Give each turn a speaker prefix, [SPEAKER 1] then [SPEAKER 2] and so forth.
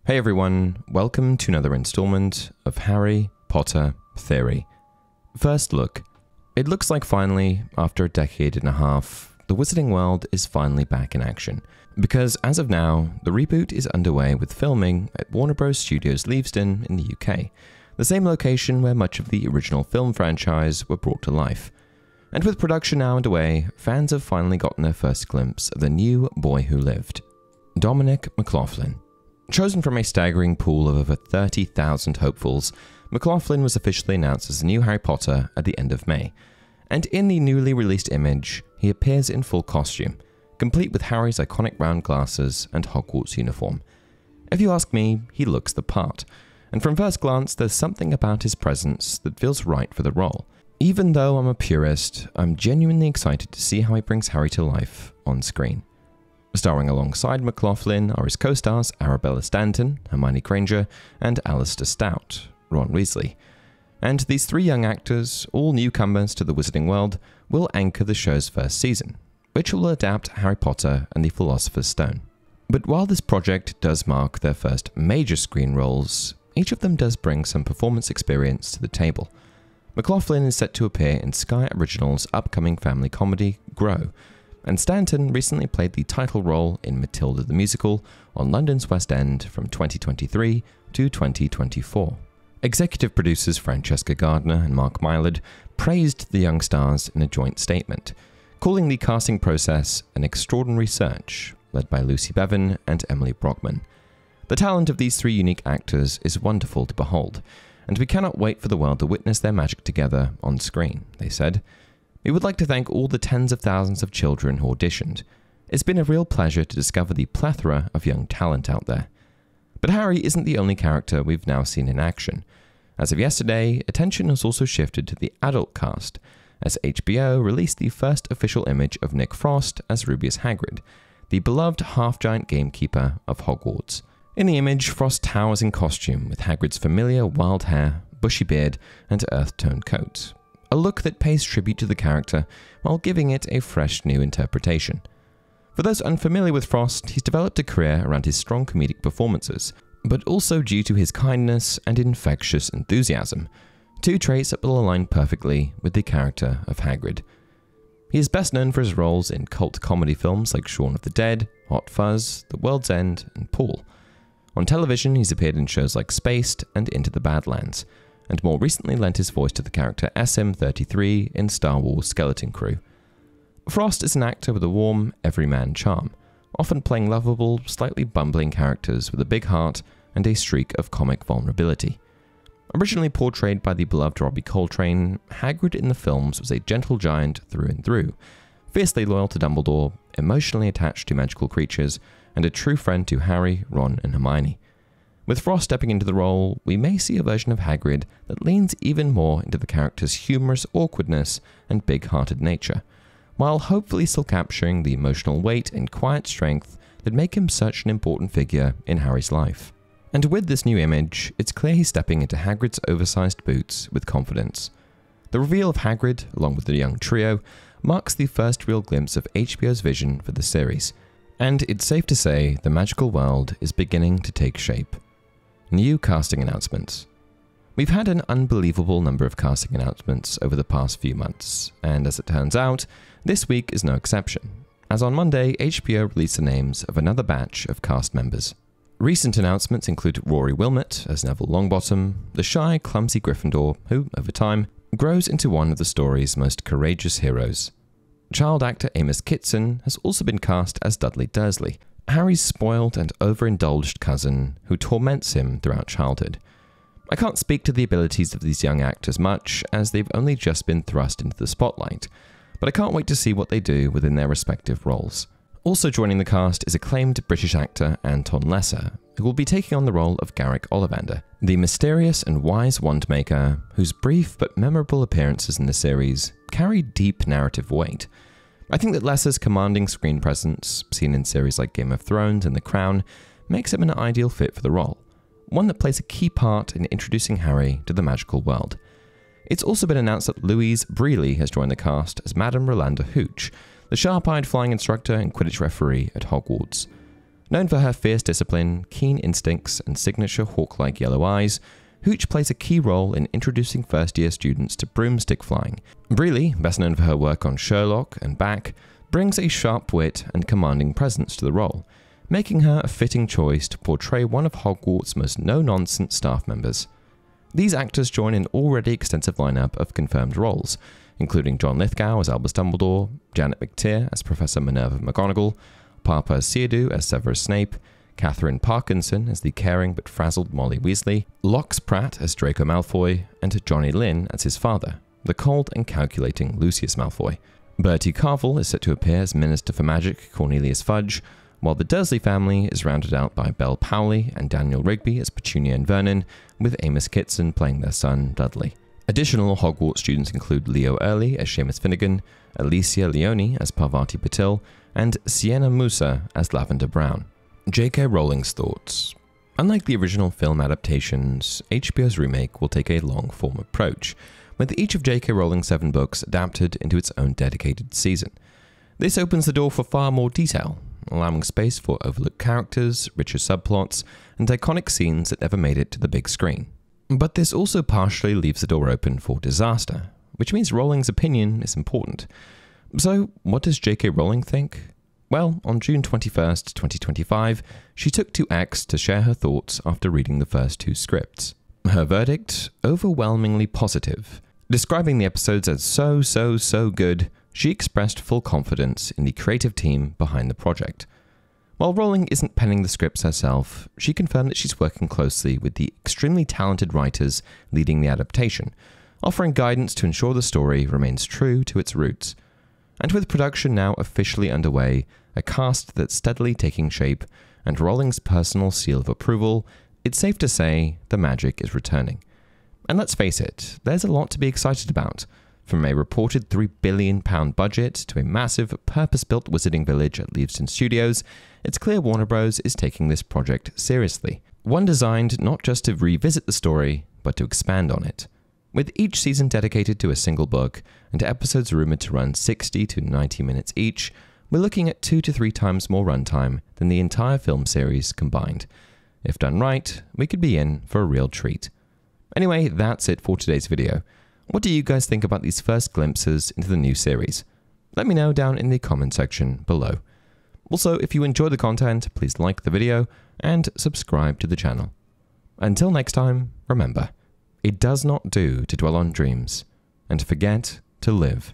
[SPEAKER 1] Hey everyone, welcome to another installment of Harry Potter Theory. First look. It looks like finally, after a decade and a half, the Wizarding World is finally back in action. Because as of now, the reboot is underway with filming at Warner Bros. Studios Leavesden in the UK, the same location where much of the original film franchise were brought to life. And with production now underway, fans have finally gotten their first glimpse of the new boy who lived, Dominic McLaughlin. Chosen from a staggering pool of over 30,000 hopefuls, McLaughlin was officially announced as the new Harry Potter at the end of May. And in the newly released image, he appears in full costume, complete with Harry's iconic round glasses and Hogwarts uniform. If you ask me, he looks the part. And from first glance, there's something about his presence that feels right for the role. Even though I'm a purist, I'm genuinely excited to see how he brings Harry to life on screen. Starring alongside McLaughlin are his co-stars Arabella Stanton, Hermione Granger, and Alistair Stout, Ron Weasley. And these three young actors, all newcomers to the Wizarding World, will anchor the show's first season, which will adapt Harry Potter and the Philosopher's Stone. But while this project does mark their first major screen roles, each of them does bring some performance experience to the table. McLaughlin is set to appear in Sky Originals' upcoming family comedy, Grow, and Stanton recently played the title role in Matilda the Musical on London's West End from 2023 to 2024. Executive producers Francesca Gardner and Mark Mylod praised the young stars in a joint statement, calling the casting process an extraordinary search, led by Lucy Bevan and Emily Brockman. The talent of these three unique actors is wonderful to behold, and we cannot wait for the world to witness their magic together on screen, they said. We would like to thank all the tens of thousands of children who auditioned. It's been a real pleasure to discover the plethora of young talent out there. But Harry isn't the only character we've now seen in action. As of yesterday, attention has also shifted to the adult cast, as HBO released the first official image of Nick Frost as Rubeus Hagrid, the beloved half-giant gamekeeper of Hogwarts. In the image, Frost towers in costume with Hagrid's familiar wild hair, bushy beard, and earth-toned coat. A look that pays tribute to the character while giving it a fresh new interpretation. For those unfamiliar with Frost, he's developed a career around his strong comedic performances, but also due to his kindness and infectious enthusiasm, two traits that will align perfectly with the character of Hagrid. He is best known for his roles in cult comedy films like Shaun of the Dead, Hot Fuzz, The World's End, and Paul. On television, he's appeared in shows like Spaced and Into the Badlands, and more recently lent his voice to the character SM-33 in Star Wars Skeleton Crew. Frost is an actor with a warm, everyman charm, often playing lovable, slightly bumbling characters with a big heart and a streak of comic vulnerability. Originally portrayed by the beloved Robbie Coltrane, Hagrid in the films was a gentle giant through and through, fiercely loyal to Dumbledore, emotionally attached to magical creatures, and a true friend to Harry, Ron, and Hermione. With Frost stepping into the role, we may see a version of Hagrid that leans even more into the character's humorous awkwardness and big-hearted nature, while hopefully still capturing the emotional weight and quiet strength that make him such an important figure in Harry's life. And with this new image, it's clear he's stepping into Hagrid's oversized boots with confidence. The reveal of Hagrid, along with the young trio, marks the first real glimpse of HBO's vision for the series, and it's safe to say the magical world is beginning to take shape. New casting announcements. We've had an unbelievable number of casting announcements over the past few months, and as it turns out, this week is no exception, as on Monday, HBO released the names of another batch of cast members. Recent announcements include Rory Wilmot as Neville Longbottom, the shy, clumsy Gryffindor who, over time, grows into one of the story's most courageous heroes. Child actor Amos Kitson has also been cast as Dudley Dursley, Harry's spoiled and overindulged cousin who torments him throughout childhood. I can't speak to the abilities of these young actors much, as they've only just been thrust into the spotlight, but I can't wait to see what they do within their respective roles. Also joining the cast is acclaimed British actor Anton Lesser, who will be taking on the role of Garrick Ollivander, the mysterious and wise wandmaker whose brief but memorable appearances in the series carry deep narrative weight. I think that Lesser's commanding screen presence, seen in series like Game of Thrones and The Crown, makes him an ideal fit for the role, one that plays a key part in introducing Harry to the magical world. It's also been announced that Louise Brealey has joined the cast as Madame Rolanda Hooch, the sharp-eyed flying instructor and Quidditch referee at Hogwarts. Known for her fierce discipline, keen instincts, and signature hawk-like yellow eyes, Hooch plays a key role in introducing first-year students to broomstick flying. Brealey, best known for her work on Sherlock and Back, brings a sharp wit and commanding presence to the role, making her a fitting choice to portray one of Hogwarts' most no-nonsense staff members. These actors join an already extensive lineup of confirmed roles, including John Lithgow as Albus Dumbledore, Janet McTeer as Professor Minerva McGonagall, Papa Siedu as Severus Snape, Catherine Parkinson as the caring but frazzled Molly Weasley, Lox Pratt as Draco Malfoy, and Johnny Lynn as his father, the cold and calculating Lucius Malfoy. Bertie Carvel is set to appear as Minister for Magic Cornelius Fudge, while the Dursley family is rounded out by Belle Powley and Daniel Rigby as Petunia and Vernon, with Amos Kitson playing their son, Dudley. Additional Hogwarts students include Leo Early as Seamus Finnegan, Alicia Leone as Parvati Patil, and Sienna Musa as Lavender Brown. J.K. Rowling's thoughts. Unlike the original film adaptations, HBO's remake will take a long-form approach, with each of J.K. Rowling's 7 books adapted into its own dedicated season. This opens the door for far more detail, allowing space for overlooked characters, richer subplots, and iconic scenes that never made it to the big screen. But this also partially leaves the door open for disaster, which means Rowling's opinion is important. So, what does J.K. Rowling think? Well, on June 21st, 2025, she took to X to share her thoughts after reading the first 2 scripts. Her verdict? Overwhelmingly positive. Describing the episodes as so good, she expressed full confidence in the creative team behind the project. While Rowling isn't penning the scripts herself, she confirmed that she's working closely with the extremely talented writers leading the adaptation, offering guidance to ensure the story remains true to its roots. And with production now officially underway, a cast that's steadily taking shape, and Rowling's personal seal of approval, it's safe to say the magic is returning. And let's face it, there's a lot to be excited about. From a reported £3 billion budget to a massive, purpose-built wizarding village at Leavesden Studios, it's clear Warner Bros. Is taking this project seriously. One designed not just to revisit the story, but to expand on it. With each season dedicated to a single book, and episodes rumored to run 60 to 90 minutes each, we're looking at 2 to 3 times more runtime than the entire film series combined. If done right, we could be in for a real treat. Anyway, that's it for today's video. What do you guys think about these first glimpses into the new series? Let me know down in the comment section below. Also, if you enjoy the content, please like the video and subscribe to the channel. Until next time, remember, it does not do to dwell on dreams and forget to live.